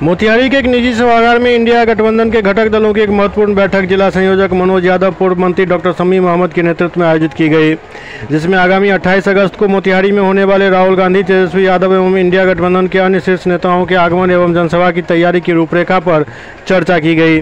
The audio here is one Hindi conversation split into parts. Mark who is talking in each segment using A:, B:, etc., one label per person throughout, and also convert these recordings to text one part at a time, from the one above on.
A: मोतिहारी के एक निजी सभागार में इंडिया गठबंधन के घटक दलों की एक महत्वपूर्ण बैठक जिला संयोजक मनोज यादव, पूर्व मंत्री डॉक्टर शमीम अहमद के नेतृत्व में आयोजित की गई, जिसमें आगामी 28 अगस्त को मोतिहारी में होने वाले राहुल गांधी, तेजस्वी यादव एवं इंडिया गठबंधन के अन्य शीर्ष नेताओं के आगमन एवं जनसभा की तैयारी की रूपरेखा पर चर्चा की गई।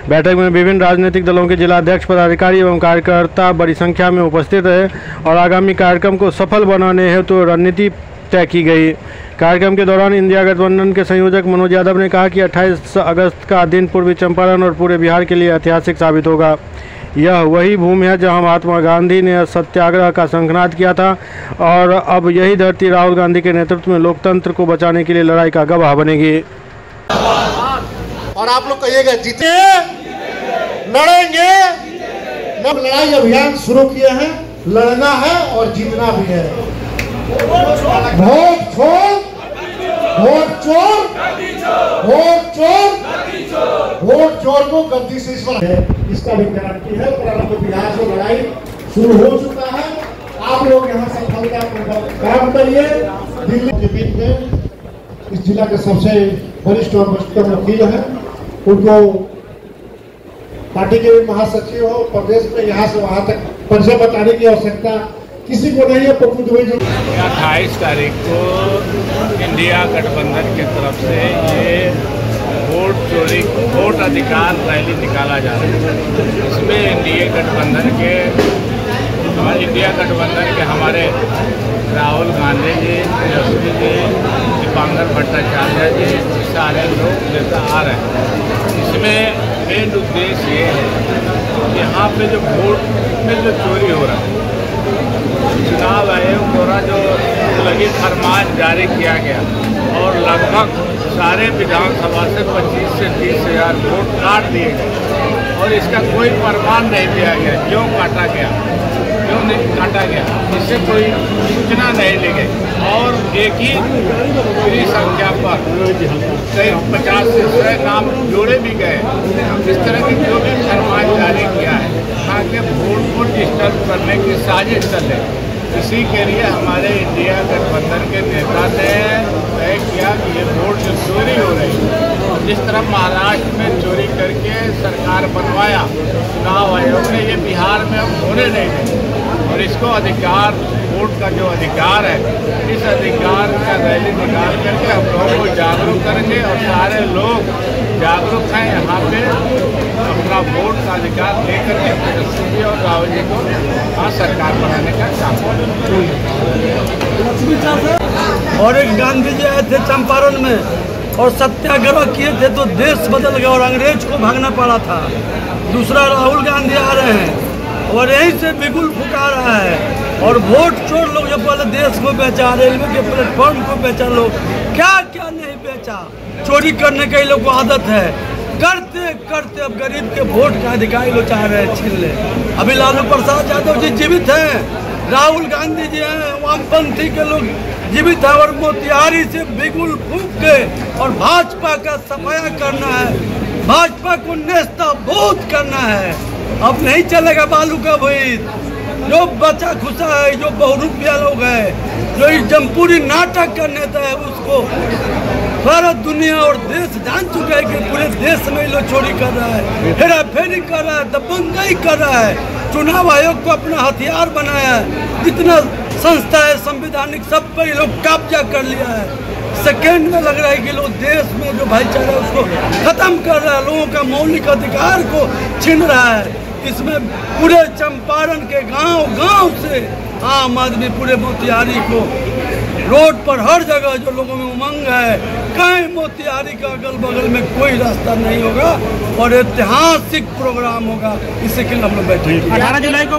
A: बैठक में विभिन्न राजनीतिक दलों के जिलाध्यक्ष, पदाधिकारी एवं कार्यकर्ता बड़ी संख्या में उपस्थित रहे और आगामी कार्यक्रम को सफल बनाने हेतु रणनीति तय की गई। कार्यक्रम के दौरान इंडिया गठबंधन के संयोजक मनोज यादव ने कहा कि 28 अगस्त का दिन पूर्वी चंपारण और पूरे बिहार के लिए ऐतिहासिक साबित होगा। यह वही भूमि है जहां महात्मा गांधी ने सत्याग्रह का शंखनाद किया था और अब यही धरती राहुल गांधी के नेतृत्व में लोकतंत्र को बचाने के लिए लड़ाई का गवाह बनेगी।
B: और आप लोग कहिएगा जीते, लड़ेंगे। लड़ाई अभियान शुरू किए हैं, लड़ना है और जीतना भी है। वोट छोड़, वोट चोर, वोट चोर, वोट चोर को गद्दी से इसका भी गारंटी है। परंतु बिहार से लड़ाई शुरू हो चुका है। आप लोग यहाँ सफलतापूर्वक काम करिए। दिल्ली के बीच में इस जिला के सबसे वरिष्ठ और वरिष्ठ वकील हैं, उनको पार्टी के भी महासचिव हो प्रदेश में, यहाँ से वहाँ तक परिचय बताने की आवश्यकता किसी को नहीं है।
C: 28 तारीख को इंडिया गठबंधन की तरफ से ये वोट चोरी, वोट अधिकार रैली निकाला जा रहा है। इसमें इंडिया गठबंधन के हमारे राहुल गांधी जी, तेजस्वी जी, दीपांकर भट्टाचार्य जी, सारे लोग नेता आ रहे हैं। इसमें मेन उद्देश्य ये है कि यहाँ पे जो वोट में जो चोरी हो रहा है, चुनाव आयोग द्वारा जो लगी फरमान जारी किया गया और लगभग सारे विधानसभा से 25 से 30 हज़ार वोट काट दिए गए और इसका कोई प्रमाण नहीं दिया गया। क्यों काटा गया, क्यों नहीं काटा गया, इससे कोई सूचना नहीं ली गई और एक ही पूरी संख्या पर कई 50 से 100 नाम जोड़े भी गए। इस तरह की जो भी फरमान जारी किया है ताकि वोट को डिस्टर्ब करने की साजिश चले, इसी के लिए हमारे इंडिया गठबंधन के नेता ने तय किया कि ये वोट जो चोरी हो रही है, जिस तरह महाराष्ट्र में चोरी करके सरकार बनवाया चुनाव आयोग ने, ये बिहार में हम होने नहीं देंगे और इसको अधिकार, वोट का जो अधिकार है, इस अधिकार का रैली निकाल करके हम लोगों को जागरूक करेंगे और सारे लोग जागरूक हैं यहाँ पे अपना वोट का अधिकार लेकर के तेजस्वी और राहुल जी को सरकार बनाने का काम करेंगे।
D: और एक गांधी जी आए थे चंपारण में और सत्याग्रह किए थे तो देश बदल गया और अंग्रेज को भागना पड़ा था। दूसरा राहुल गांधी आ रहे हैं और यहीं से बिगुल फुका रहा है और वोट चोर लोग जो पहले देश को बेचा, रेलवे के प्लेटफॉर्म को बेचा, लोग क्या क्या नहीं बेचा, चोरी करने का लोग को आदत है। करते करते अब गरीब के वोट का अधिकार लोग चाह रहे हैं छीन ले। अभी लालू प्रसाद यादव जी जीवित हैं, राहुल गांधी जी हैं, वामपंथी के लोग जीवित है और मोतिहारी से बिगुल फूंक के और भाजपा का सफाया करना है, भाजपा को नेस्ताभूत करना है। अब नहीं चलेगा बालू का भीत। जो बचा खुशा है, जो बहुरूपिया लोग है, जो इस जमपूरी नाटक का नेता है, उसको भारत दुनिया और देश जान चुका है कि पूरे देश में लोग चोरी कर रहा है, हेरा फेरी कर रहा है, दबंगई कर रहा है, चुनाव आयोग को अपना हथियार बनाया है, जितना संस्था है संवैधानिक सब पर लोग कब्जा कर लिया है। सेकेंड में लग रहा है कि लोग देश में जो भाईचारा है उसको खत्म कर रहा है, लोगों का मौलिक अधिकार को छीन रहा है। इसमें पूरे चंपारण के गांव से आम आदमी पूरे मोतिहारी को रोड पर हर जगह जो लोगों में उमंग है, कहीं मोतिहारी का अगल बगल में कोई रास्ता नहीं होगा और ऐतिहासिक प्रोग्राम होगा। इसी के लिए हम लोग बैठे 18 जुलाई को